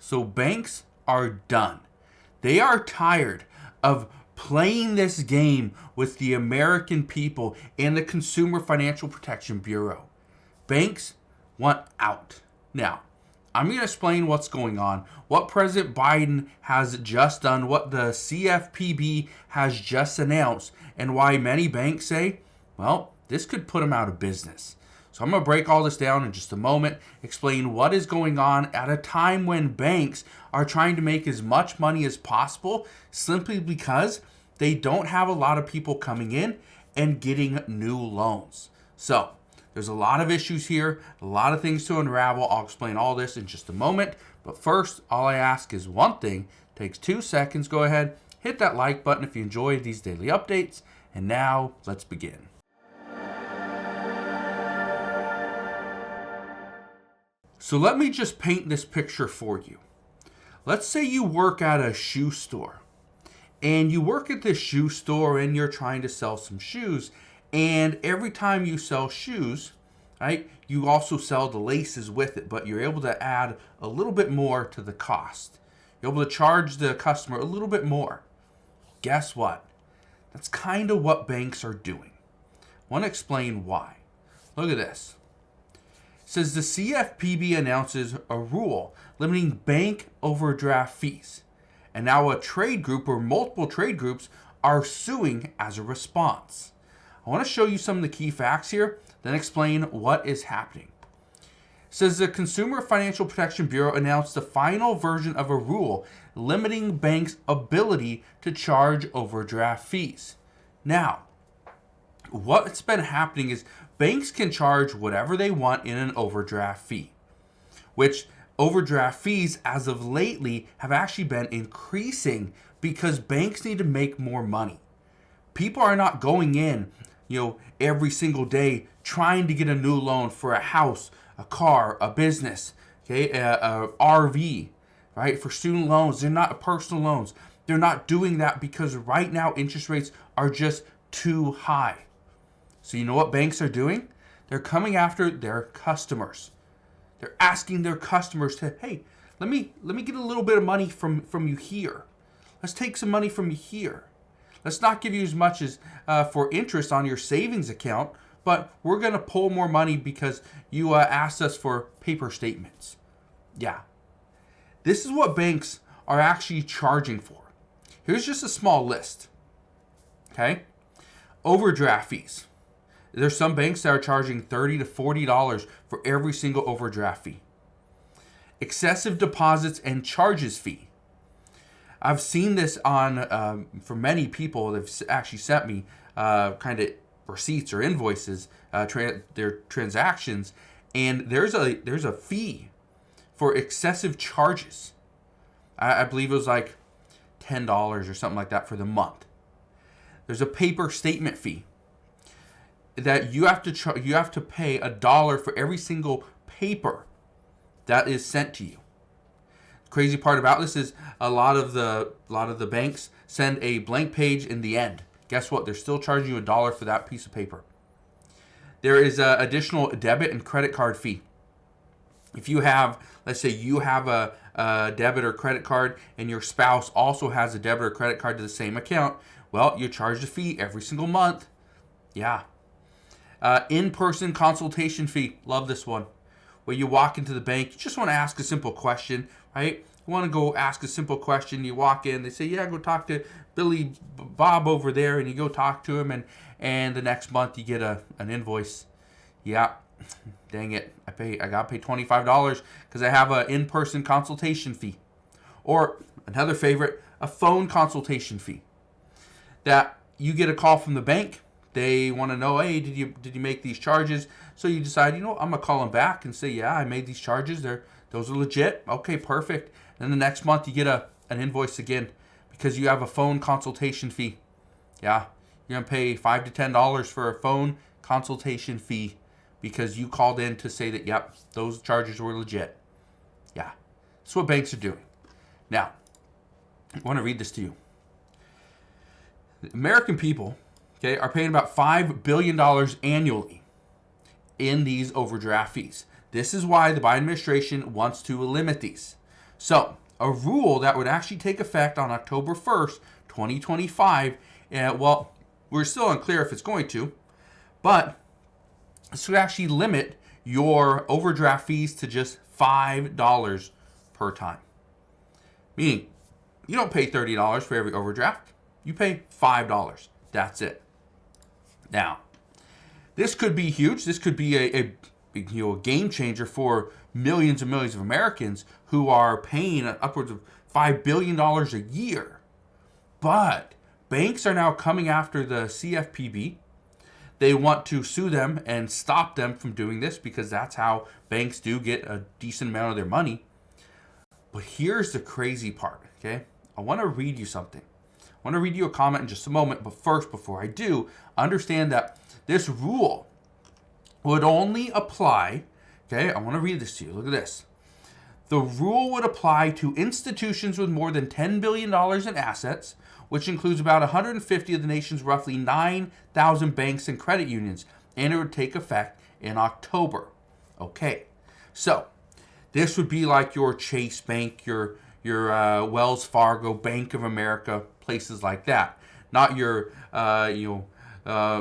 So banks are done. They are tired of playing this game with the American people and the Consumer Financial Protection Bureau. Banks want out. Now, I'm going to explain what's going on, what President Biden has just done, what the CFPB has just announced, and why many banks say, well, this could put them out of business. So I'm going to break all this down in just a moment, explain what is going on at a time when banks are trying to make as much money as possible simply because they don't have a lot of people coming in and getting new loans. So there's a lot of issues here, a lot of things to unravel. I'll explain all this in just a moment. But first, all I ask is one thing. It takes 2 seconds. Go ahead, hit that like button if you enjoy these daily updates. And now, let's begin. So let me just paint this picture for you. Let's say you work at a shoe store. And you work at this shoe store and you're trying to sell some shoes. And every time you sell shoes, right, you also sell the laces with it, but you're able to add a little bit more to the cost. You're able to charge the customer a little bit more. Guess what? That's kind of what banks are doing. I want to explain why. Look at this. It says the CFPB announces a rule limiting bank overdraft fees. And now a trade group or multiple trade groups are suing as a response. I want to show you some of the key facts here, then explain what is happening. It says the Consumer Financial Protection Bureau announced the final version of a rule limiting banks' ability to charge overdraft fees. Now, what's been happening is banks can charge whatever they want in an overdraft fee, which overdraft fees as of lately have actually been increasing because banks need to make more money. People are not going in, every single day trying to get a new loan for a house, a car, a business, okay, a RV, right? For student loans, they're not personal loans. They're not doing that because right now interest rates are just too high. So you know what banks are doing? They're coming after their customers. They're asking their customers to, hey, let me get a little bit of money from you here. Let's take some money from you here. Let's not give you as much as for interest on your savings account, but we're going to pull more money because you asked us for paper statements. Yeah. This is what banks are actually charging for. Here's just a small list. Okay? Overdraft fees. There's some banks that are charging $30 to $40 for every single overdraft fee. Excessive deposits and charges fee. I've seen this on, for many people, they've actually sent me kind of receipts or invoices, their transactions, and there's a fee for excessive charges. I believe it was like $10 or something like that for the month. There's a paper statement fee that you have to pay $1 for every single paper that is sent to you. The crazy part about this is a lot of the banks send a blank page in the end. Guess what? They're still charging you $1 for that piece of paper. There is an additional debit and credit card fee. If you have, let's say you have a debit or credit card and your spouse also has a debit or credit card to the same account, well, you're charged a fee every single month. Yeah. In-person consultation fee. Love this one. Where you walk into the bank, you just want to ask a simple question, right? You want to go ask a simple question. You walk in, they say, yeah, go talk to Billy Bob over there, and you go talk to him, and the next month you get an invoice. Yeah, dang it, I got to pay $25 because I have an in-person consultation fee. Or another favorite, a phone consultation fee. That you get a call from the bank. They want to know, hey, did you make these charges? So you decide, I'm going to call them back and say, yeah, I made these charges. Those are legit. Okay, perfect. Then the next month you get an invoice again because you have a phone consultation fee. Yeah, you're going to pay $5 to $10 for a phone consultation fee because you called in to say that, yep, those charges were legit. Yeah, that's what banks are doing. Now, I want to read this to you. The American people, okay, are paying about $5 billion annually in these overdraft fees. This is why the Biden administration wants to limit these. So, a rule that would actually take effect on October 1st, 2025, well, we're still unclear if it's going to, but this would actually limit your overdraft fees to just $5 per time. Meaning, you don't pay $30 for every overdraft. You pay $5. That's it. Now, this could be huge. This could be a game changer for millions and millions of Americans who are paying upwards of $5 billion a year. But banks are now coming after the CFPB. They want to sue them and stop them from doing this because that's how banks do get a decent amount of their money. But here's the crazy part, okay? I want to read you something. I want to read you a comment in just a moment, but first, before I do, understand that this rule would only apply, okay? I want to read this to you. Look at this. The rule would apply to institutions with more than $10 billion in assets, which includes about 150 of the nation's roughly 9,000 banks and credit unions, and it would take effect in October. Okay, so this would be like your Chase Bank, your Wells Fargo, Bank of America, places like that. Not your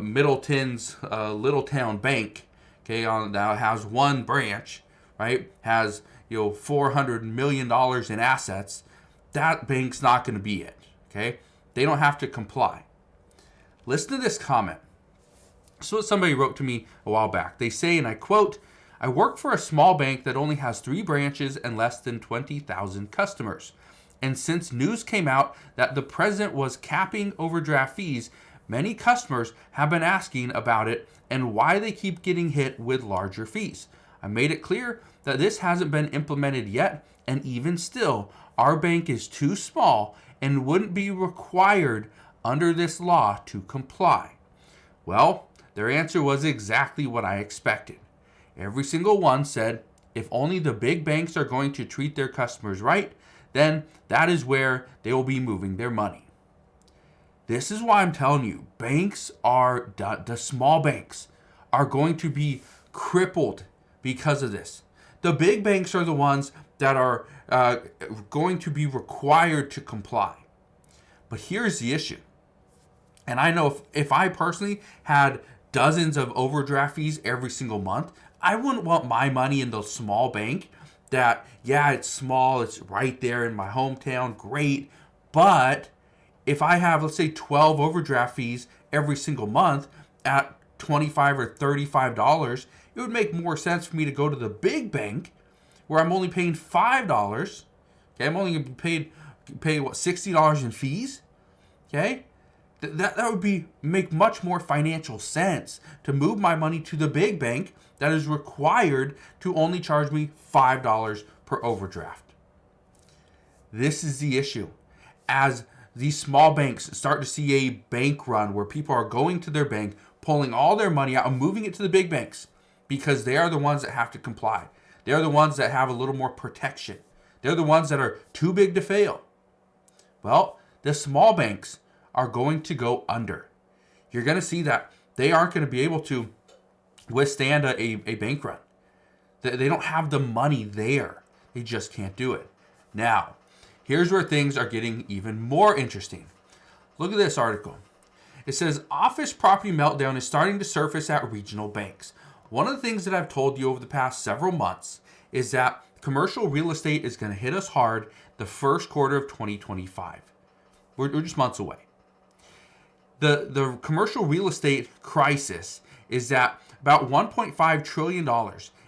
Middleton's little town bank, okay, that has one branch, right? Has $400 million in assets. That bank's not going to be it, okay? They don't have to comply. Listen to this comment. This is what somebody wrote to me a while back. They say, and I quote, "I work for a small bank that only has 3 branches and less than 20,000 customers. And since news came out that the president was capping overdraft fees, many customers have been asking about it and why they keep getting hit with larger fees. I made it clear that this hasn't been implemented yet, and even still, our bank is too small and wouldn't be required under this law to comply." Well, their answer was exactly what I expected. Every single one said, if only the big banks are going to treat their customers right, then that is where they will be moving their money. This is why I'm telling you, the small banks are going to be crippled because of this. The big banks are the ones that are going to be required to comply. But here's the issue. And I know if I personally had dozens of overdraft fees every single month, I wouldn't want my money in the small bank that, yeah, it's small, it's right there in my hometown, great. But if I have, let's say, 12 overdraft fees every single month at $25 or $35, it would make more sense for me to go to the big bank where I'm only paying $5. Okay, I'm only going to pay what, $60 in fees. Okay, that would make much more financial sense to move my money to the big bank that is required to only charge me $5 per overdraft. This is the issue. As these small banks start to see a bank run where people are going to their bank, pulling all their money out and moving it to the big banks because they are the ones that have to comply. They're the ones that have a little more protection. They're the ones that are too big to fail. Well, the small banks are going to go under. You're going to see that they aren't going to be able to withstand a bank run. They don't have the money there. They just can't do it. Now, here's where things are getting even more interesting. Look at this article. It says, office property meltdown is starting to surface at regional banks. One of the things that I've told you over the past several months is that commercial real estate is going to hit us hard the first quarter of 2025. We're just months away. The commercial real estate crisis is that about $1.5 trillion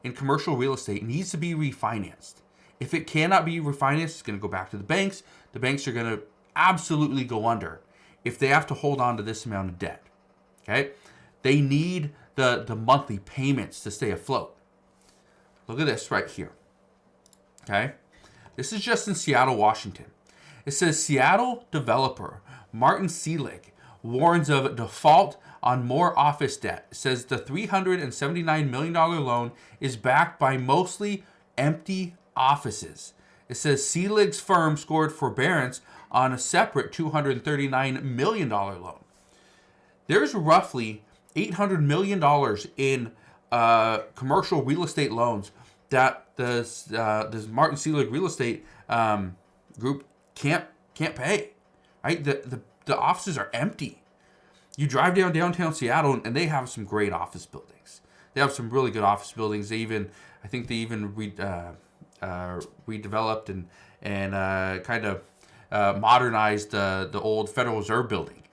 in commercial real estate needs to be refinanced. If it cannot be refinanced, it's going to go back to the banks. The banks are going to absolutely go under if they have to hold on to this amount of debt. Okay? They need the monthly payments to stay afloat. Look at this right here. Okay? This is just in Seattle, Washington. It says Seattle developer Martin Seelig warns of default on more office debt. It says the $379 million loan is backed by mostly empty offices. It says Seelig's firm scored forbearance on a separate $239 million loan. There's roughly $800 million in commercial real estate loans that this Martin Selig Real Estate group can't pay, right? The offices are empty. You drive down downtown Seattle, and they have some great office buildings. They have some really good office buildings. I think they even redeveloped and kind of modernized the old Federal Reserve building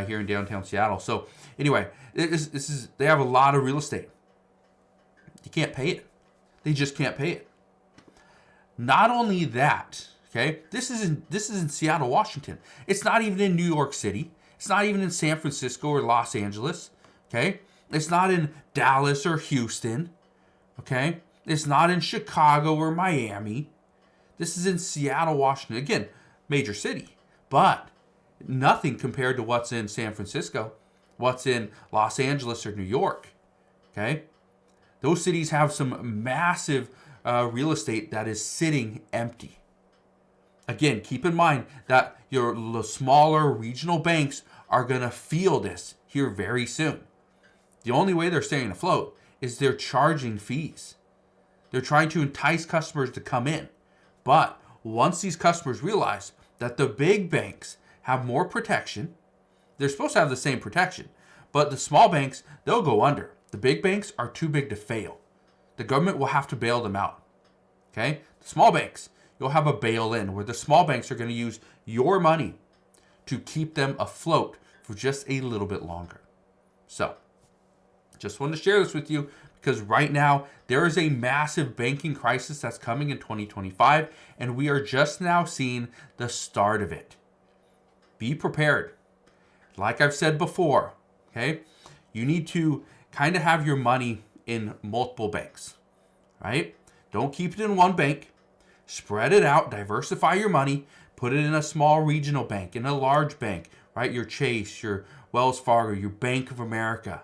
here in downtown Seattle. So anyway, they have a lot of real estate. You can't pay it. They just can't pay it. Not only that, okay, this is in Seattle, Washington. It's not even in New York City. It's not even in San Francisco or Los Angeles. Okay, it's not in Dallas or Houston. Okay, it's not in Chicago or Miami. This is in Seattle, Washington. Again, major city, but nothing compared to what's in San Francisco, what's in Los Angeles or New York. Okay, those cities have some massive real estate that is sitting empty. Again, keep in mind that your smaller regional banks are going to feel this here very soon. The only way they're staying afloat is they're charging fees. They're trying to entice customers to come in. But once these customers realize that the big banks have more protection, they're supposed to have the same protection, but the small banks, they'll go under. The big banks are too big to fail. The government will have to bail them out. Okay? The small banks, you'll have a bail-in where the small banks are going to use your money to keep them afloat for just a little bit longer. So, just wanted to share this with you because right now there is a massive banking crisis that's coming in 2025, and we are just now seeing the start of it. Be prepared. Like I've said before, okay? You need to kind of have your money in multiple banks, right? Don't keep it in one bank. Spread it out, diversify your money, put it in a small regional bank, in a large bank, right? Your Chase, your Wells Fargo, your Bank of America.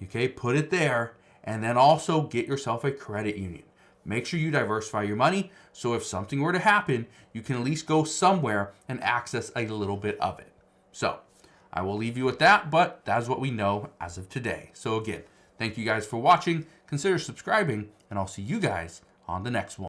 Okay, put it there, and then also get yourself a credit union. Make sure you diversify your money so if something were to happen, you can at least go somewhere and access a little bit of it. So, I will leave you with that, but that is what we know as of today. So again, thank you guys for watching. Consider subscribing, and I'll see you guys on the next one.